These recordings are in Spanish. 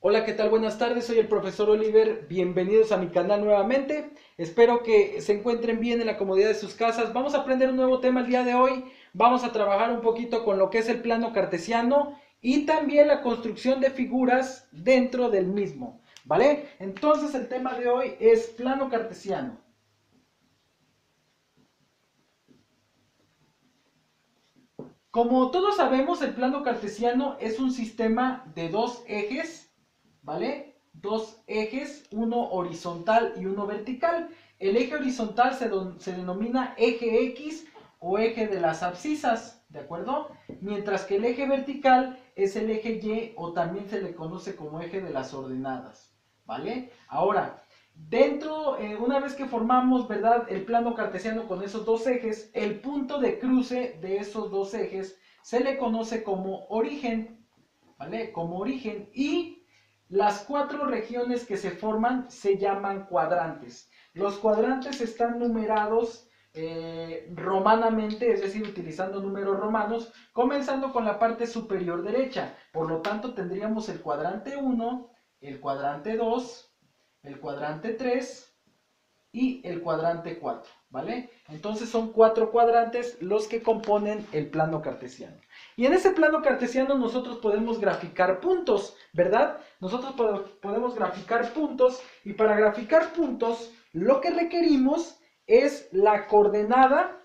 Hola, ¿qué tal? Buenas tardes, soy el profesor Oliver, bienvenidos a mi canal nuevamente. Espero que se encuentren bien en la comodidad de sus casas. Vamos a aprender un nuevo tema el día de hoy. Vamos a trabajar un poquito con lo que es el plano cartesiano y también la construcción de figuras dentro del mismo, ¿vale? Entonces el tema de hoy es plano cartesiano. Como todos sabemos, el plano cartesiano es un sistema de dos ejes, ¿vale? Dos ejes, uno horizontal y uno vertical. El eje horizontal se denomina eje X o eje de las abscisas, ¿de acuerdo? Mientras que el eje vertical es el eje Y o también se le conoce como eje de las ordenadas, ¿vale? Ahora, una vez que formamos, ¿verdad?, el plano cartesiano con esos dos ejes, el punto de cruce de esos dos ejes se le conoce como origen, ¿vale? Como origen, y las cuatro regiones que se forman se llaman cuadrantes. Los cuadrantes están numerados romanamente, es decir, utilizando números romanos, comenzando con la parte superior derecha. Por lo tanto, tendríamos el cuadrante 1, el cuadrante 2, el cuadrante 3 y el cuadrante 4, ¿vale? Entonces son cuatro cuadrantes los que componen el plano cartesiano. Y en ese plano cartesiano nosotros podemos graficar puntos, ¿verdad? Nosotros podemos graficar puntos, y para graficar puntos lo que requerimos es la coordenada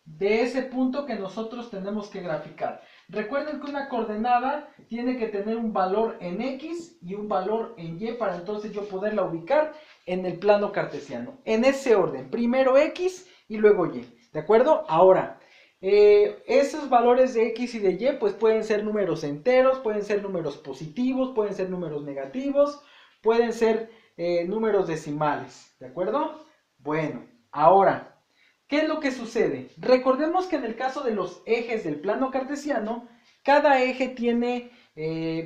de ese punto que nosotros tenemos que graficar. Recuerden que una coordenada tiene que tener un valor en X y un valor en Y para entonces yo poderla ubicar en el plano cartesiano. En ese orden, primero X y luego Y, ¿de acuerdo? Ahora, esos valores de X y de Y pues pueden ser números enteros, pueden ser números positivos, pueden ser números negativos, pueden ser números decimales, ¿de acuerdo? Bueno, ahora, ¿qué es lo que sucede? Recordemos que en el caso de los ejes del plano cartesiano, cada eje tiene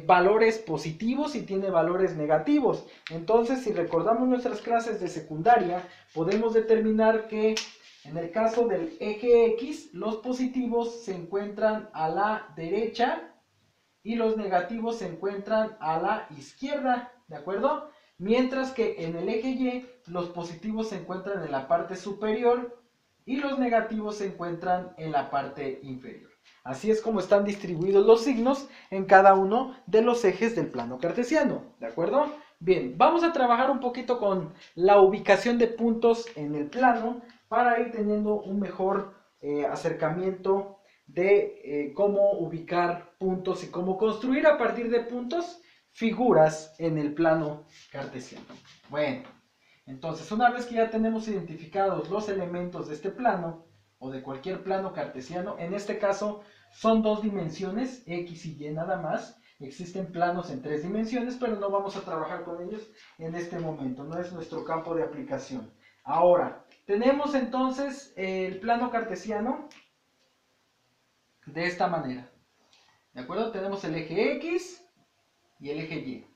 valores positivos y tiene valores negativos. Entonces, si recordamos nuestras clases de secundaria, podemos determinar que en el caso del eje X, los positivos se encuentran a la derecha y los negativos se encuentran a la izquierda, ¿de acuerdo? Mientras que en el eje Y, los positivos se encuentran en la parte superior y los negativos se encuentran en la parte inferior. Así es como están distribuidos los signos en cada uno de los ejes del plano cartesiano, ¿de acuerdo? Bien, vamos a trabajar un poquito con la ubicación de puntos en el plano para ir teniendo un mejor acercamiento de cómo ubicar puntos y cómo construir a partir de puntos figuras en el plano cartesiano. Bueno, entonces una vez que ya tenemos identificados los elementos de este plano o de cualquier plano cartesiano, en este caso son dos dimensiones, X y Y nada más. Existen planos en tres dimensiones, pero no vamos a trabajar con ellos en este momento, no es nuestro campo de aplicación. Ahora, tenemos entonces el plano cartesiano de esta manera, ¿de acuerdo? Tenemos el eje X y el eje Y.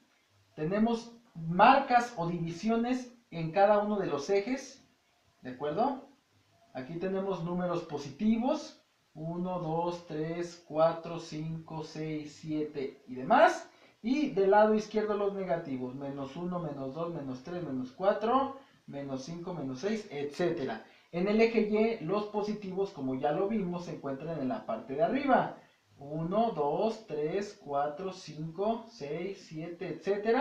Tenemos marcas o divisiones en cada uno de los ejes, ¿de acuerdo? Aquí tenemos números positivos, 1, 2, 3, 4, 5, 6, 7 y demás. Y del lado izquierdo los negativos, menos 1, menos 2, menos 3, menos 4, menos 5, menos 6, etc. En el eje Y, los positivos, como ya lo vimos, se encuentran en la parte de arriba. 1, 2, 3, 4, 5, 6, 7, etc.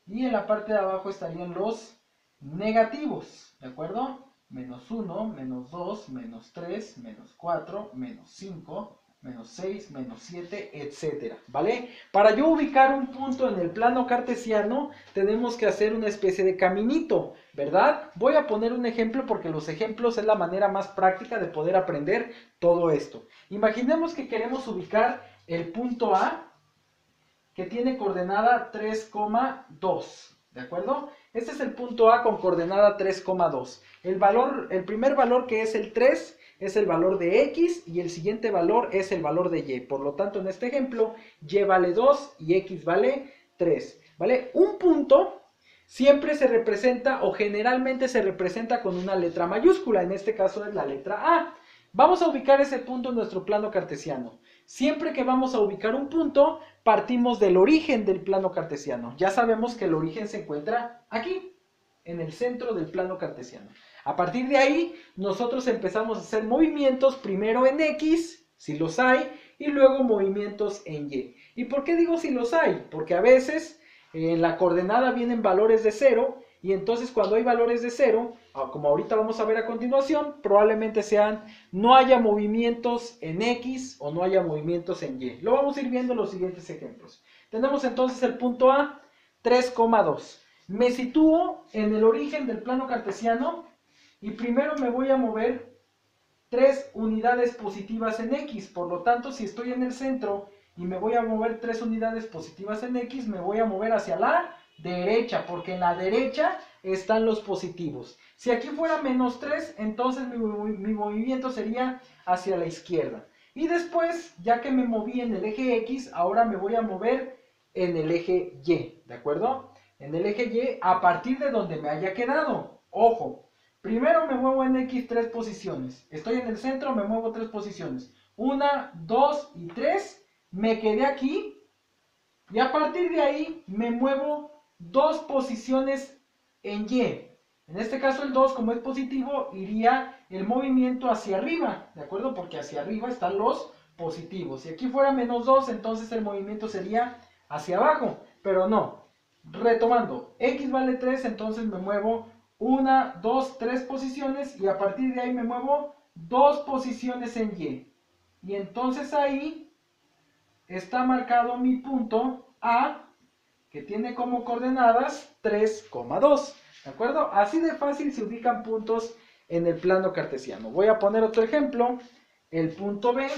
Y en la parte de abajo estarían los negativos, ¿de acuerdo? Menos 1, menos 2, menos 3, menos 4, menos 5, menos 6, menos 7, etcétera, ¿vale? Para yo ubicar un punto en el plano cartesiano, tenemos que hacer una especie de caminito, ¿verdad? Voy a poner un ejemplo porque los ejemplos es la manera más práctica de poder aprender todo esto. Imaginemos que queremos ubicar el punto A, que tiene coordenada 3,2, ¿de acuerdo? Este es el punto A con coordenada 3,2. El primer valor, que es el 3, es el valor de X y el siguiente valor es el valor de Y. Por lo tanto, en este ejemplo, Y vale 2 y X vale 3, ¿vale? Un punto siempre se representa o generalmente se representa con una letra mayúscula. En este caso es la letra A. Vamos a ubicar ese punto en nuestro plano cartesiano. Siempre que vamos a ubicar un punto, partimos del origen del plano cartesiano. Ya sabemos que el origen se encuentra aquí, en el centro del plano cartesiano. A partir de ahí, nosotros empezamos a hacer movimientos, primero en X, si los hay, y luego movimientos en Y. ¿Y por qué digo si los hay? Porque a veces en la coordenada vienen valores de 0, y entonces cuando hay valores de 0, como ahorita vamos a ver a continuación, probablemente no haya movimientos en X o no haya movimientos en Y. Lo vamos a ir viendo en los siguientes ejemplos. Tenemos entonces el punto A, 3,2. Me sitúo en el origen del plano cartesiano y primero me voy a mover 3 unidades positivas en X. Por lo tanto, si estoy en el centro y me voy a mover 3 unidades positivas en X, me voy a mover hacia la derecha, porque en la derecha están los positivos. Si aquí fuera menos 3, entonces mi movimiento sería hacia la izquierda. Y después, ya que me moví en el eje X, ahora me voy a mover en el eje Y, ¿de acuerdo? En el eje Y a partir de donde me haya quedado. Ojo, primero me muevo en X 3 posiciones. Estoy en el centro, me muevo 3 posiciones. 1, 2 y 3. Me quedé aquí. Y a partir de ahí me muevo 2 posiciones en Y. En este caso el 2, como es positivo, iría el movimiento hacia arriba, ¿de acuerdo? Porque hacia arriba están los positivos. Si aquí fuera menos 2, entonces el movimiento sería hacia abajo, pero no. Retomando, X vale 3, entonces me muevo 1, 2, 3 posiciones y a partir de ahí me muevo 2 posiciones en Y. Y entonces ahí está marcado mi punto A, que tiene como coordenadas 3,2. ¿De acuerdo? Así de fácil se ubican puntos en el plano cartesiano. Voy a poner otro ejemplo. El punto B,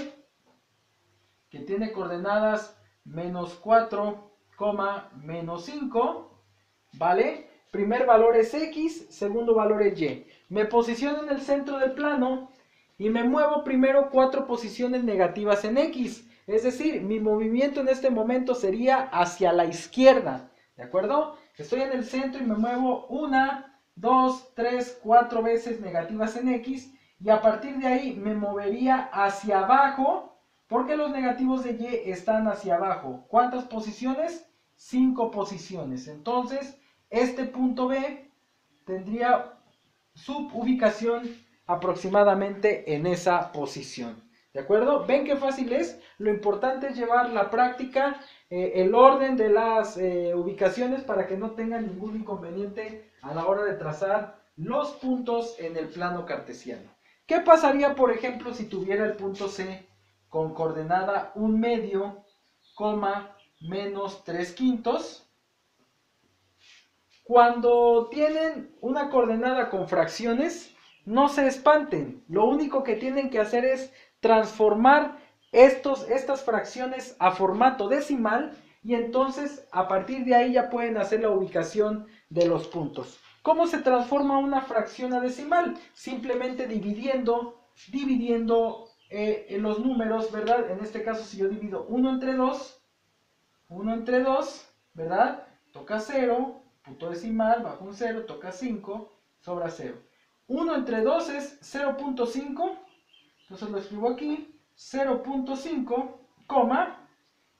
que tiene coordenadas menos 4, menos 5. ¿Vale? Primer valor es X, segundo valor es Y. Me posiciono en el centro del plano y me muevo primero 4 posiciones negativas en X. Es decir, mi movimiento en este momento sería hacia la izquierda. ¿De acuerdo? Estoy en el centro y me muevo 1, 2, 3, 4 veces negativas en X. Y a partir de ahí me movería hacia abajo porque los negativos de Y están hacia abajo. ¿Cuántas posiciones? 5 posiciones. Entonces, este punto B tendría su ubicación aproximadamente en esa posición. ¿De acuerdo? ¿Ven qué fácil es? Lo importante es llevar la práctica, el orden de las ubicaciones para que no tengan ningún inconveniente a la hora de trazar los puntos en el plano cartesiano. ¿Qué pasaría, por ejemplo, si tuviera el punto C con coordenada 1 medio, menos 3 quintos? Cuando tienen una coordenada con fracciones, no se espanten. Lo único que tienen que hacer es transformar estas fracciones a formato decimal y entonces a partir de ahí ya pueden hacer la ubicación de los puntos. ¿Cómo se transforma una fracción a decimal? Simplemente dividiendo los números, ¿verdad? En este caso, si yo divido 1 entre 2, ¿verdad? Toca 0. Punto decimal, bajo un 0, toca 5, sobra 0. 1 entre 2 es 0.5, entonces lo escribo aquí, 0.5, coma,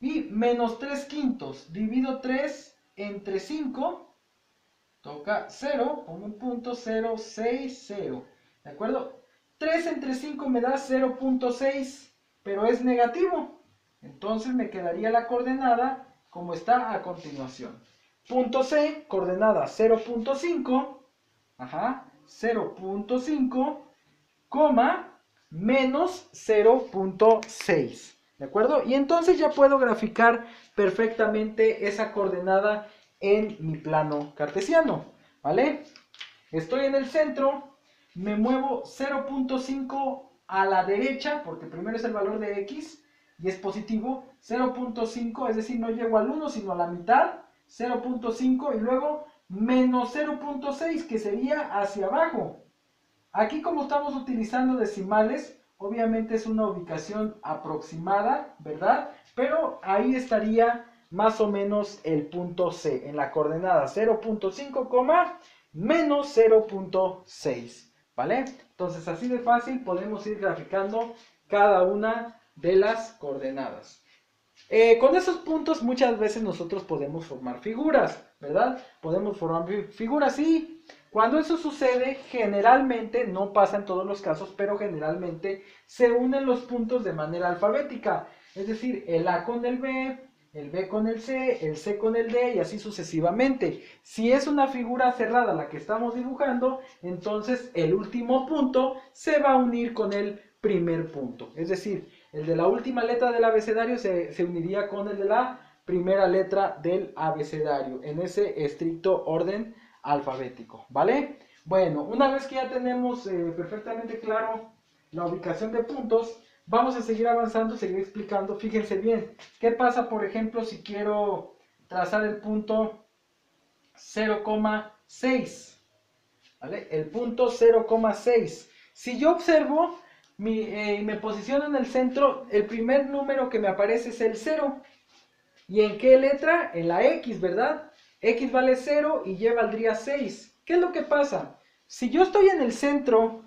y menos 3 quintos, divido 3 entre 5, toca 0, pongo un punto, 0, 6, 0, ¿de acuerdo? 3 entre 5 me da 0.6, pero es negativo, entonces me quedaría la coordenada como está a continuación. Punto C, coordenada 0.5, 0.5, menos 0.6, ¿de acuerdo? Y entonces ya puedo graficar perfectamente esa coordenada en mi plano cartesiano, ¿vale? Estoy en el centro, me muevo 0.5 a la derecha, porque primero es el valor de X y es positivo, 0.5, es decir, no llego al 1, sino a la mitad, 0.5 y luego menos 0.6, que sería hacia abajo. Aquí, como estamos utilizando decimales, obviamente es una ubicación aproximada, ¿verdad? Pero ahí estaría más o menos el punto C, en la coordenada 0.5, menos 0.6. ¿vale? Entonces así de fácil podemos ir graficando cada una de las coordenadas. Con esos puntos muchas veces nosotros podemos formar figuras, ¿verdad? Podemos formar figuras y cuando eso sucede, generalmente, no pasa en todos los casos, pero generalmente se unen los puntos de manera alfabética. Es decir, el A con el B con el C con el D y así sucesivamente. Si es una figura cerrada la que estamos dibujando, entonces el último punto se va a unir con el primer punto. Es decir, el de la última letra del abecedario se uniría con el de la primera letra del abecedario, en ese estricto orden alfabético, ¿vale? Bueno, una vez que ya tenemos perfectamente claro la ubicación de puntos, vamos a seguir avanzando, seguir explicando. Fíjense bien, ¿qué pasa, por ejemplo, si quiero trazar el punto 0,6? ¿Vale? El punto 0,6. Si yo observo me posiciono en el centro, el primer número que me aparece es el 0. ¿Y en qué letra? En la X, ¿verdad? X vale 0 y Y valdría 6. ¿Qué es lo que pasa? Si yo estoy en el centro,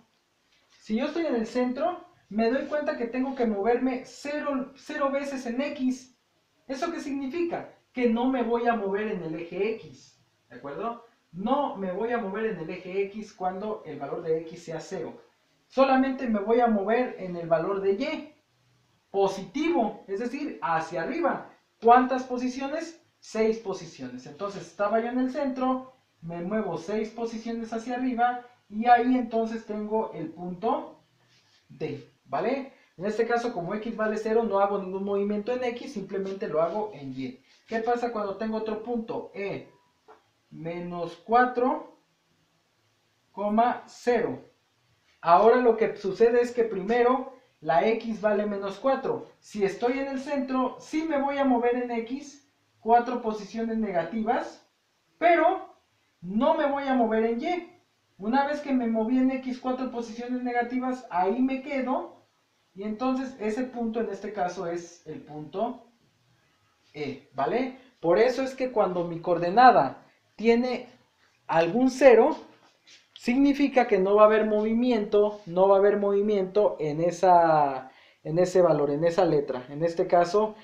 me doy cuenta que tengo que moverme 0 veces en X. ¿Eso qué significa? Que no me voy a mover en el eje X, ¿de acuerdo? No me voy a mover en el eje X cuando el valor de X sea 0. Solamente me voy a mover en el valor de Y, positivo, es decir, hacia arriba. ¿Cuántas posiciones? 6 posiciones. Entonces estaba yo en el centro, me muevo 6 posiciones hacia arriba y ahí entonces tengo el punto D, ¿vale? En este caso, como X vale 0, no hago ningún movimiento en X, simplemente lo hago en Y. ¿Qué pasa cuando tengo otro punto? E menos 4,0. Ahora lo que sucede es que primero la X vale menos 4. Si estoy en el centro, sí me voy a mover en X 4 posiciones negativas, pero no me voy a mover en Y. Una vez que me moví en X 4 posiciones negativas, ahí me quedo. Y entonces ese punto en este caso es el punto E, ¿vale? Por eso es que cuando mi coordenada tiene algún cero, significa que no va a haber movimiento, en ese valor, en esa letra. En este caso,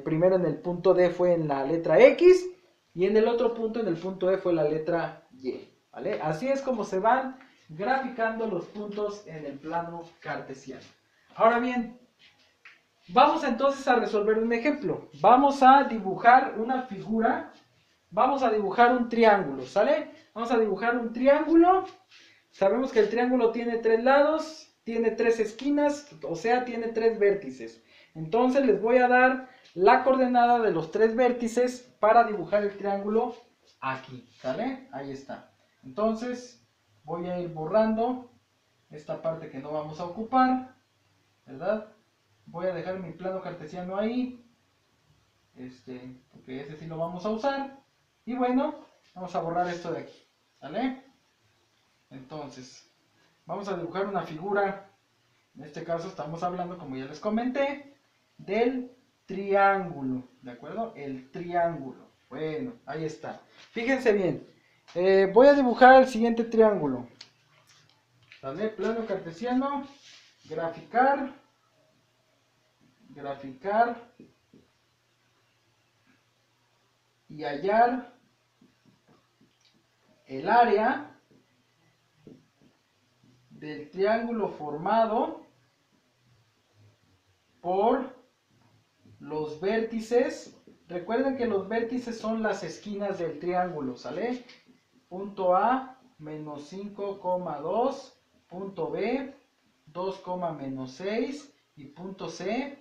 primero en el punto D fue en la letra X y en el otro punto, en el punto E, fue la letra Y. ¿Vale? Así es como se van graficando los puntos en el plano cartesiano. Ahora bien, vamos entonces a resolver un ejemplo. Vamos a dibujar una figura. Vamos a dibujar un triángulo, ¿sale? Vamos a dibujar un triángulo. Sabemos que el triángulo tiene 3 lados, tiene 3 esquinas, o sea, tiene 3 vértices. Entonces les voy a dar la coordenada de los 3 vértices para dibujar el triángulo aquí, ¿sale? Ahí está. Entonces voy a ir borrando esta parte que no vamos a ocupar, ¿verdad? Voy a dejar mi plano cartesiano ahí, porque ese sí lo vamos a usar. Y bueno, vamos a borrar esto de aquí, ¿sale? Entonces, vamos a dibujar una figura. En este caso estamos hablando, como ya les comenté, del triángulo, ¿de acuerdo? El triángulo. Bueno, ahí está. Fíjense bien. Voy a dibujar el siguiente triángulo. ¿Sale? Plano cartesiano, graficar, y hallar el área del triángulo formado por los vértices. Recuerden que los vértices son las esquinas del triángulo, ¿sale? Punto A, menos 5,2, punto B, 2, menos 6 y punto C,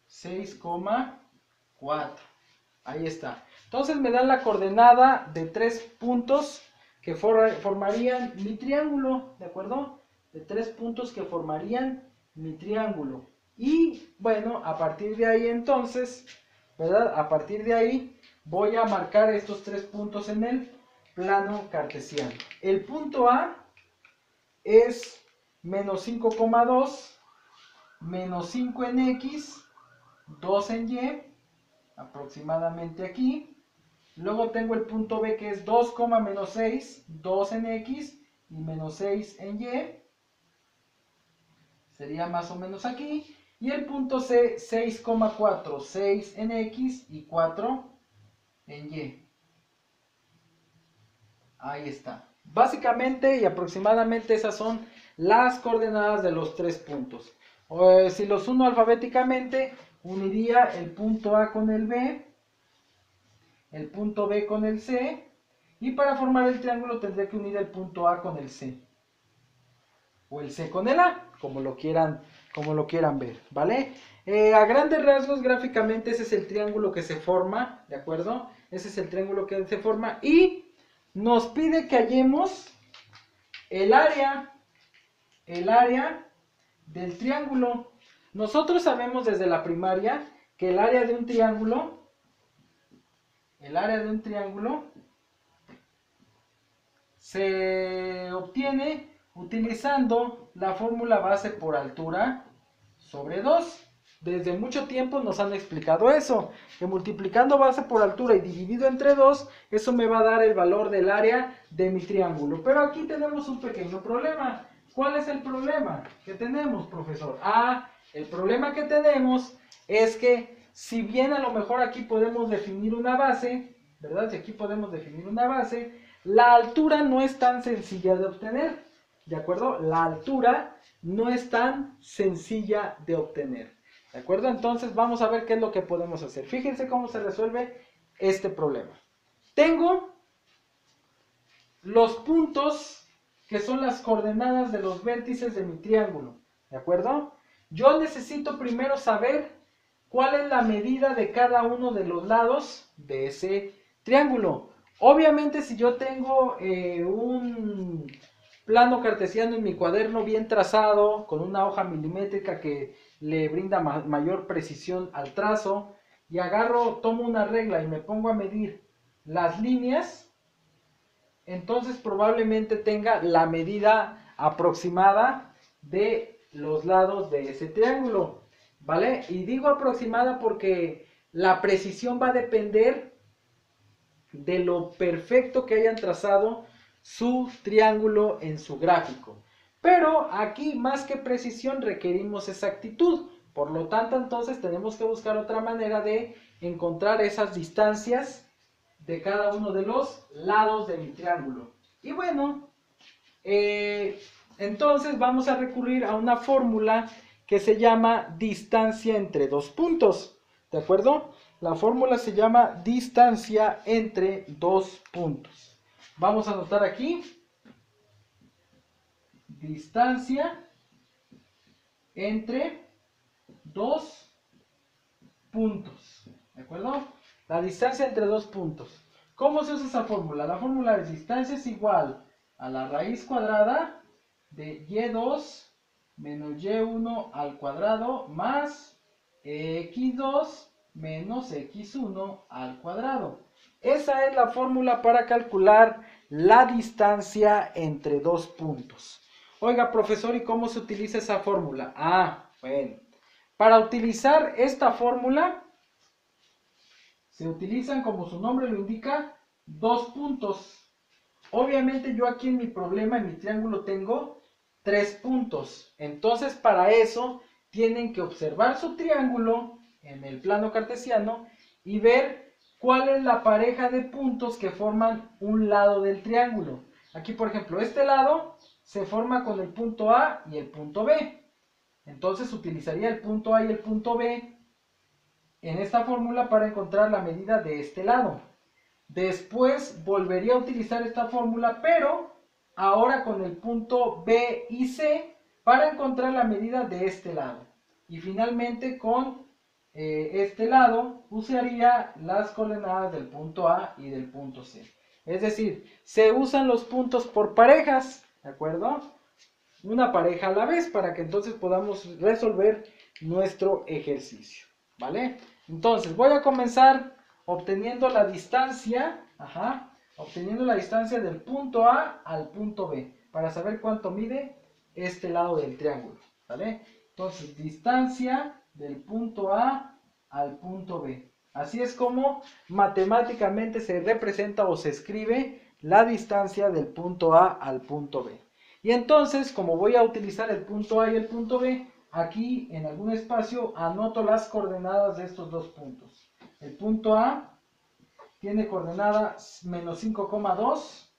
6,4. Ahí está. Entonces me dan la coordenada de 3 puntos que formarían mi triángulo, ¿de acuerdo? De 3 puntos que formarían mi triángulo. Y bueno, a partir de ahí entonces, ¿verdad? A partir de ahí voy a marcar estos 3 puntos en el plano cartesiano. El punto A es menos 5,2, menos 5 en X, 2 en Y, aproximadamente aquí. Luego tengo el punto B que es 2, menos 6, 2 en X y menos 6 en Y. sería más o menos aquí. Y el punto C, 6,4, 6 en X y 4 en Y. Ahí está. Básicamente y aproximadamente esas son las coordenadas de los tres puntos. Si los uno alfabéticamente, uniría el punto A con el B, el punto B con el C, y para formar el triángulo tendré que unir el punto A con el C. O el C con el A, como lo quieran ver, ¿vale? A grandes rasgos, gráficamente, ese es el triángulo que se forma, ¿de acuerdo? Ese es el triángulo que se forma y nos pide que hallemos el área del triángulo. Nosotros sabemos desde la primaria que el área de un triángulo se obtiene utilizando la fórmula base por altura sobre 2. Desde mucho tiempo nos han explicado eso, que multiplicando base por altura y dividido entre 2, eso me va a dar el valor del área de mi triángulo. Pero aquí tenemos un pequeño problema. ¿Cuál es el problema que tenemos, profesor? El problema que tenemos es que si bien a lo mejor aquí podemos definir una base, ¿verdad? Si aquí podemos definir una base, la altura no es tan sencilla de obtener, ¿de acuerdo? La altura no es tan sencilla de obtener, ¿de acuerdo? Entonces vamos a ver qué es lo que podemos hacer. Fíjense cómo se resuelve este problema. Tengo los puntos que son las coordenadas de los vértices de mi triángulo, ¿de acuerdo? Yo necesito primero saber cuál es la medida de cada uno de los lados de ese triángulo. Obviamente, si yo tengo un plano cartesiano en mi cuaderno bien trazado, con una hoja milimétrica que le brinda mayor precisión al trazo, y tomo una regla y me pongo a medir las líneas, entonces probablemente tenga la medida aproximada de los lados de ese triángulo, ¿vale? Y digo aproximada porque la precisión va a depender de lo perfecto que hayan trazado su triángulo en su gráfico. Pero aquí, más que precisión, requerimos exactitud. Por lo tanto, entonces tenemos que buscar otra manera de encontrar esas distancias de cada uno de los lados de mi triángulo. Y bueno, entonces vamos a recurrir a una fórmula que se llama distancia entre dos puntos, ¿de acuerdo? La fórmula se llama distancia entre dos puntos. Vamos a anotar aquí, distancia entre dos puntos, ¿de acuerdo? La distancia entre dos puntos. ¿Cómo se usa esa fórmula? La fórmula de distancia es igual a la raíz cuadrada de y2 menos y1 al cuadrado más x2 menos x1 al cuadrado. Esa es la fórmula para calcular la distancia entre dos puntos. Oiga, profesor, ¿y cómo se utiliza esa fórmula? Bueno, para utilizar esta fórmula se utilizan, como su nombre lo indica, dos puntos. Obviamente yo aquí en mi problema, en mi triángulo, tengo 3 puntos. Entonces para eso tienen que observar su triángulo en el plano cartesiano y ver cuál es la pareja de puntos que forman un lado del triángulo. Aquí, por ejemplo, este lado se forma con el punto A y el punto B. Entonces utilizaría el punto A y el punto B en esta fórmula para encontrar la medida de este lado. Después volvería a utilizar esta fórmula, pero ahora con el punto B y C para encontrar la medida de este lado. Y finalmente con este lado usaría las coordenadas del punto A y del punto C. Es decir, se usan los puntos por parejas, ¿de acuerdo? Una pareja a la vez para que entonces podamos resolver nuestro ejercicio, ¿vale? Entonces voy a comenzar obteniendo la distancia, obteniendo la distancia del punto A al punto B, para saber cuánto mide este lado del triángulo, ¿vale? Entonces, distancia del punto A al punto B. Así es como matemáticamente se representa o se escribe la distancia del punto A al punto B. Y entonces, como voy a utilizar el punto A y el punto B, aquí en algún espacio anoto las coordenadas de estos dos puntos. El punto A tiene coordenada menos 5,2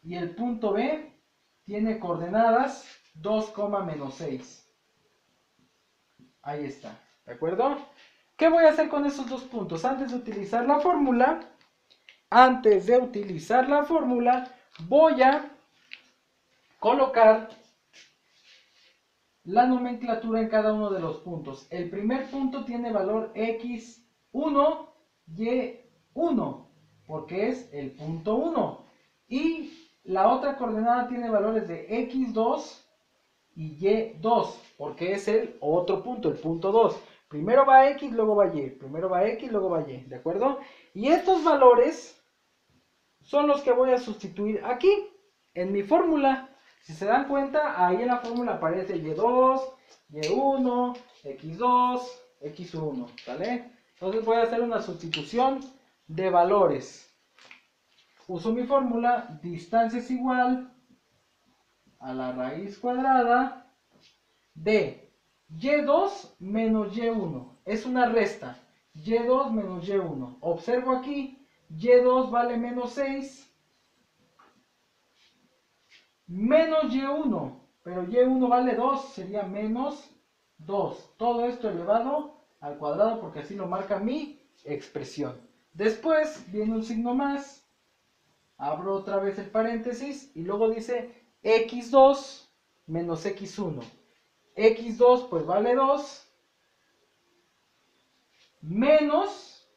y el punto B tiene coordenadas 2, menos 6. Ahí está, ¿de acuerdo? ¿Qué voy a hacer con esos dos puntos? Antes de utilizar la fórmula, voy a colocar la nomenclatura en cada uno de los puntos. El primer punto tiene valor x1, y1, porque es el punto 1. Y la otra coordenada tiene valores de x2 y y2, porque es el otro punto, el punto 2. Primero va x, luego va y. Primero va x, luego va y. ¿De acuerdo? Y estos valores son los que voy a sustituir aquí, en mi fórmula. Si se dan cuenta, ahí en la fórmula aparece y2, y1, x2, x1, ¿vale? Entonces voy a hacer una sustitución de valores. Uso mi fórmula, distancia es igual a la raíz cuadrada de y2 menos y1. Es una resta. y2 menos y1. Observo aquí, y2 vale menos 6. Menos y1. Pero y1 vale 2. Sería menos 2. Todo esto elevado al cuadrado porque así lo marca mi expresión. Después viene un signo más. Abro otra vez el paréntesis y luego dice x2 menos x1. x2 pues vale 2 menos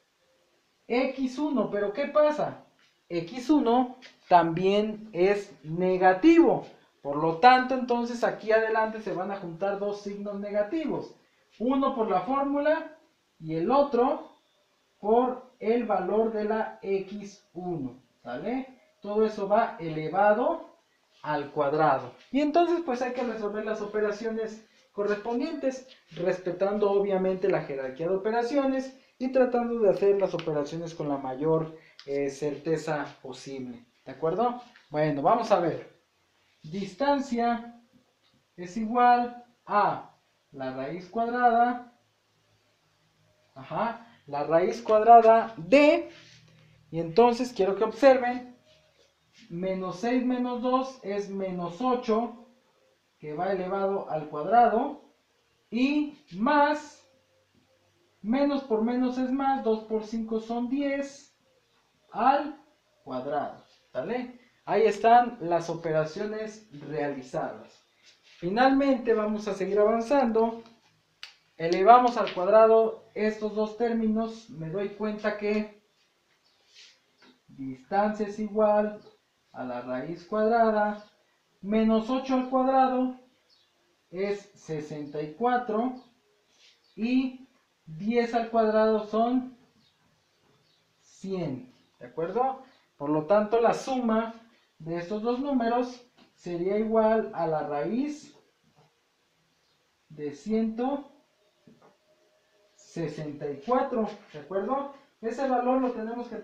x1, pero ¿qué pasa? x1 también es negativo, por lo tanto entonces aquí adelante se van a juntar dos signos negativos, uno por la fórmula y el otro por el valor de la x1, ¿sale? Todo eso va elevado al cuadrado. Y entonces pues hay que resolver las operaciones correspondientes, respetando obviamente la jerarquía de operaciones y tratando de hacer las operaciones con la mayor certeza posible. ¿De acuerdo? Bueno, vamos a ver. Distancia es igual a la raíz cuadrada, la raíz cuadrada de, y entonces quiero que observen, menos 6 menos 2 es menos 8, que va elevado al cuadrado, y más, menos por menos es más, 2 por 5 son 10 al cuadrado, ¿vale? Ahí están las operaciones realizadas. Finalmente vamos a seguir avanzando. Elevamos al cuadrado estos dos términos, me doy cuenta que distancia es igual a la raíz cuadrada, menos 8 al cuadrado es 64 y 10 al cuadrado son 100, ¿de acuerdo? Por lo tanto, la suma de estos dos números sería igual a la raíz de 164, ¿de acuerdo? Ese valor lo tenemos que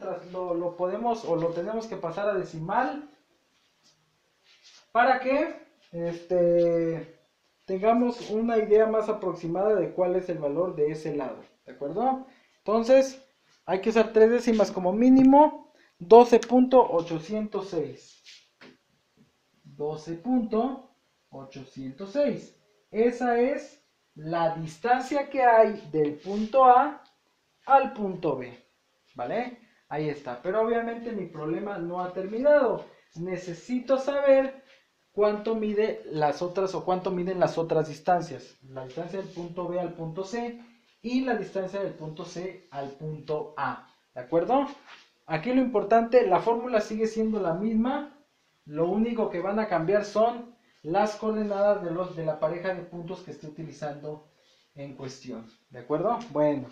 tenemos que pasar a decimal para que tengamos una idea más aproximada de cuál es el valor de ese lado, ¿de acuerdo? Entonces, hay que usar 3 décimas como mínimo, 12.806. 12.806. Esa es la distancia que hay del punto A al punto B, ¿vale? Ahí está, pero obviamente mi problema no ha terminado. Necesito saber cuánto mide las otras o cuánto miden las otras distancias. La distancia del punto B al punto C y la distancia del punto C al punto A, ¿de acuerdo? Aquí lo importante, la fórmula sigue siendo la misma, lo único que van a cambiar son las coordenadas de la pareja de puntos que esté utilizando en cuestión, ¿de acuerdo? Bueno,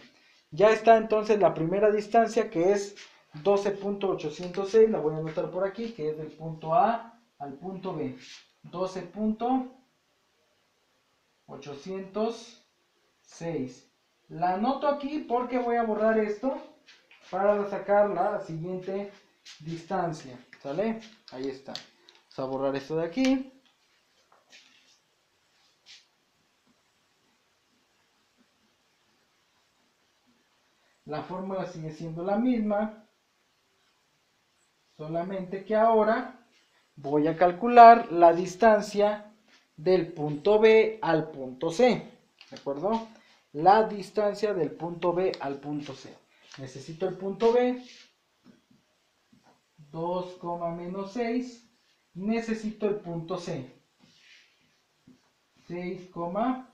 ya está entonces la primera distancia que es 12.806, la voy a anotar por aquí, que es del punto A al punto B. 12.806. La anoto aquí porque voy a borrar esto para sacar la siguiente distancia, ¿sale? Ahí está. a borrar esto de aquí. La fórmula sigue siendo la misma, solamente que ahora voy a calcular la distancia del punto B al punto C, ¿de acuerdo? La distancia del punto B al punto C. Necesito el punto B, 2, menos 6. Necesito el punto C, 6,4,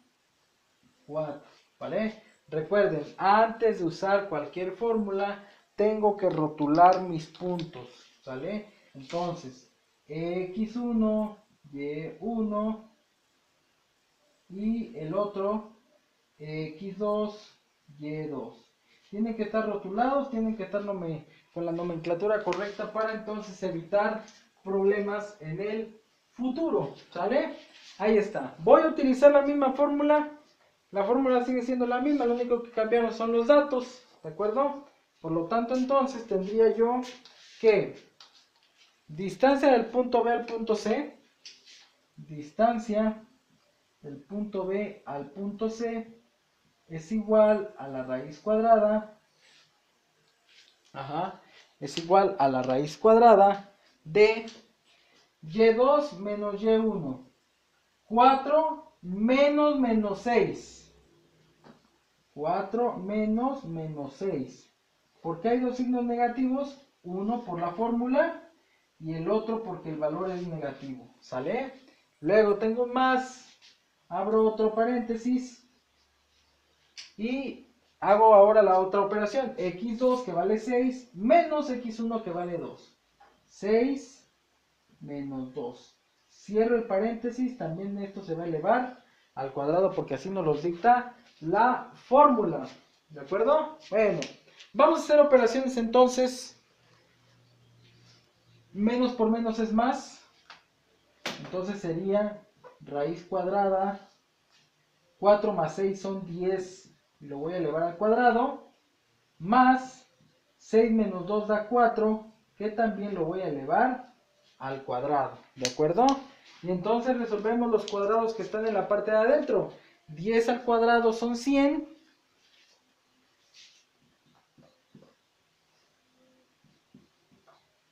¿vale? Recuerden, antes de usar cualquier fórmula, tengo que rotular mis puntos, ¿sale? Entonces, x1, y1 y el otro x2, y2. Tienen que estar rotulados, tienen que estar con la nomenclatura correcta para entonces evitar problemas en el futuro, ¿sale? Ahí está. Voy a utilizar la misma fórmula. La fórmula sigue siendo la misma, lo único que cambiaron son los datos, ¿de acuerdo? Por lo tanto, entonces tendría yo que distancia del punto B al punto C, distancia del punto B al punto C es igual a la raíz cuadrada, es igual a la raíz cuadrada de y2 menos y1, 4 menos 6, 4 menos 6. ¿Por qué hay dos signos negativos? Uno por la fórmula y el otro porque el valor es negativo, ¿sale? Luego tengo más, abro otro paréntesis y hago ahora la otra operación, x2 que vale 6 menos x1 que vale 2. 6 menos 2. Cierro el paréntesis, también esto se va a elevar al cuadrado porque así nos lo dicta la fórmula. ¿De acuerdo? Bueno, vamos a hacer operaciones entonces. Menos por menos es más. Entonces sería raíz cuadrada. 4 más 6 son 10. Y lo voy a elevar al cuadrado. Más 6 menos 2 da 4. Que también lo voy a elevar al cuadrado. ¿De acuerdo? Y entonces resolvemos los cuadrados que están en la parte de adentro. 10 al cuadrado son 100.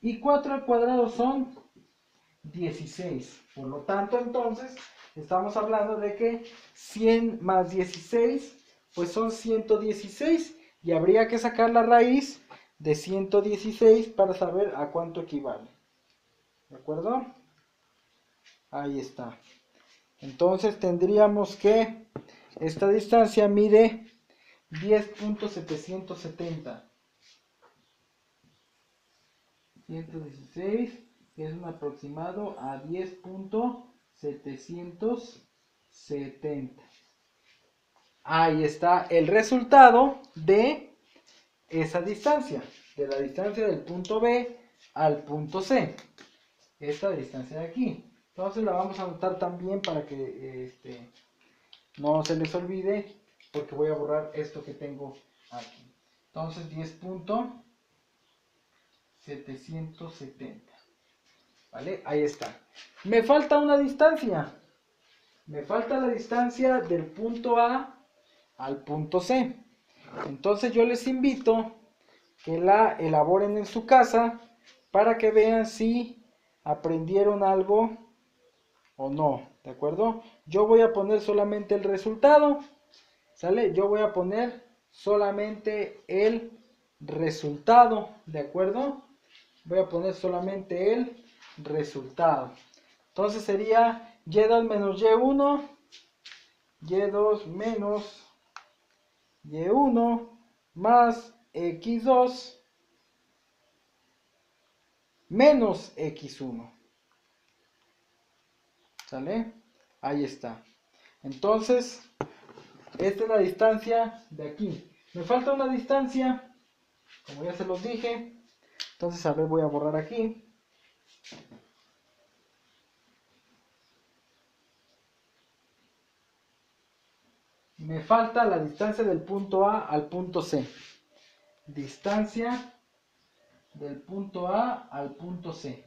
Y 4 al cuadrado son 16. Por lo tanto, entonces, estamos hablando de que 100 más 16, pues son 116. Y habría que sacar la raíz de 116 para saber a cuánto equivale. ¿De acuerdo? Ahí está. Entonces tendríamos que esta distancia mide 10.770. 116, que es un aproximado a 10.770. Ahí está el resultado de esa distancia, de la distancia del punto B al punto C. Esta distancia de aquí. Entonces la vamos a anotar también para que no se les olvide, porque voy a borrar esto que tengo aquí. Entonces 10.770. ¿Vale? Ahí está. Me falta una distancia. Me falta la distancia del punto A al punto C. Entonces yo les invito que la elaboren en su casa para que vean si aprendieron algo o no. ¿De acuerdo? Yo voy a poner solamente el resultado. ¿Sale? Yo voy a poner solamente el resultado. ¿De acuerdo? Voy a poner solamente el resultado. Entonces sería y2 menos y1, y2 menos y1 más x2 menos x1. ¿Sale? Ahí está. Entonces, esta es la distancia de aquí. Me falta una distancia, como ya se los dije. Entonces, a ver, voy a borrar aquí. Me falta la distancia del punto A al punto C. Distancia del punto A al punto C.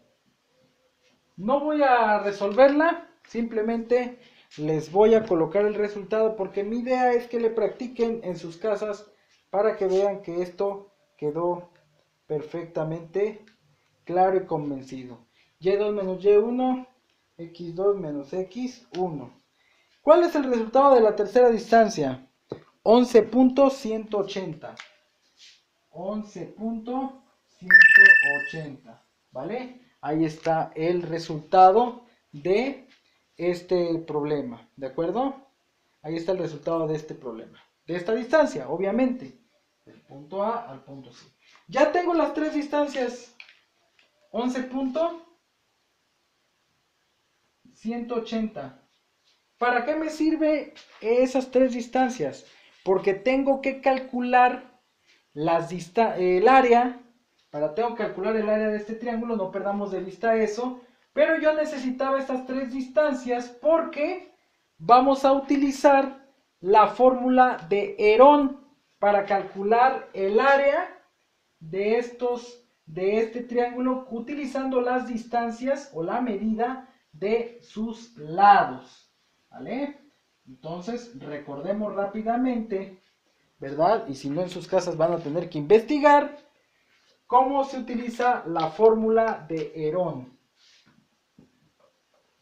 No voy a resolverla, simplemente les voy a colocar el resultado porque mi idea es que le practiquen en sus casas para que vean que esto quedó perfectamente claro y convencido. Y2 menos y1, x2 menos x1. ¿Cuál es el resultado de la tercera distancia? 11.180. 11.180. ¿Vale? Ahí está el resultado de este problema. ¿De acuerdo? Ahí está el resultado de este problema. De esta distancia, obviamente. Del punto A al punto C. Ya tengo las tres distancias. 11.180. ¿Para qué me sirve esas tres distancias? Porque tengo que calcular el área. Tengo que calcular el área de este triángulo, no perdamos de vista eso. Pero yo necesitaba estas tres distancias porque vamos a utilizar la fórmula de Herón para calcular el área de este triángulo utilizando las distancias o la medida de sus lados. ¿Vale? Entonces, recordemos rápidamente, ¿verdad? Y si no, en sus casas van a tener que investigar cómo se utiliza la fórmula de Herón.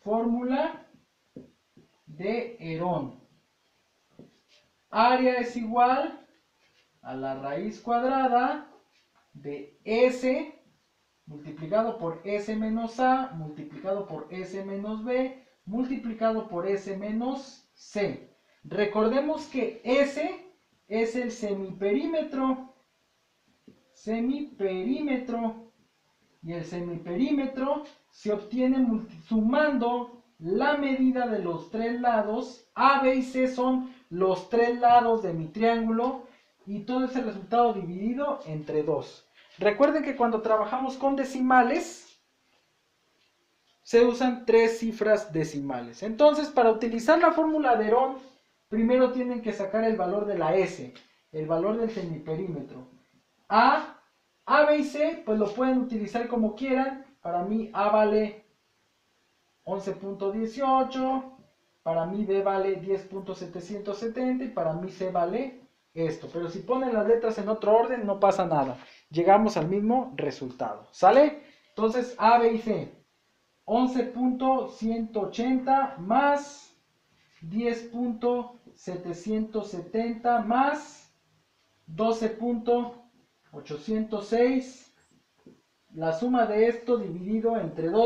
Fórmula de Herón. Área es igual a la raíz cuadrada de S multiplicado por S menos A, multiplicado por S menos B, multiplicado por S menos C. Recordemos que S es el semiperímetro. Y el semiperímetro se obtiene sumando la medida de los tres lados. A, B y C son los tres lados de mi triángulo y todo ese resultado dividido entre 2. Recuerden que cuando trabajamos con decimales se usan tres cifras decimales. Entonces, para utilizar la fórmula de Herón, primero tienen que sacar el valor de la S, el valor del semiperímetro. A, B y C, pues lo pueden utilizar como quieran. Para mí A vale 11.18, para mí B vale 10.770 y para mí C vale esto. Pero si ponen las letras en otro orden no pasa nada. Llegamos al mismo resultado. ¿Sale? Entonces A, B y C. 11.180 más 10.770 más 12.806. La suma de esto dividido entre 2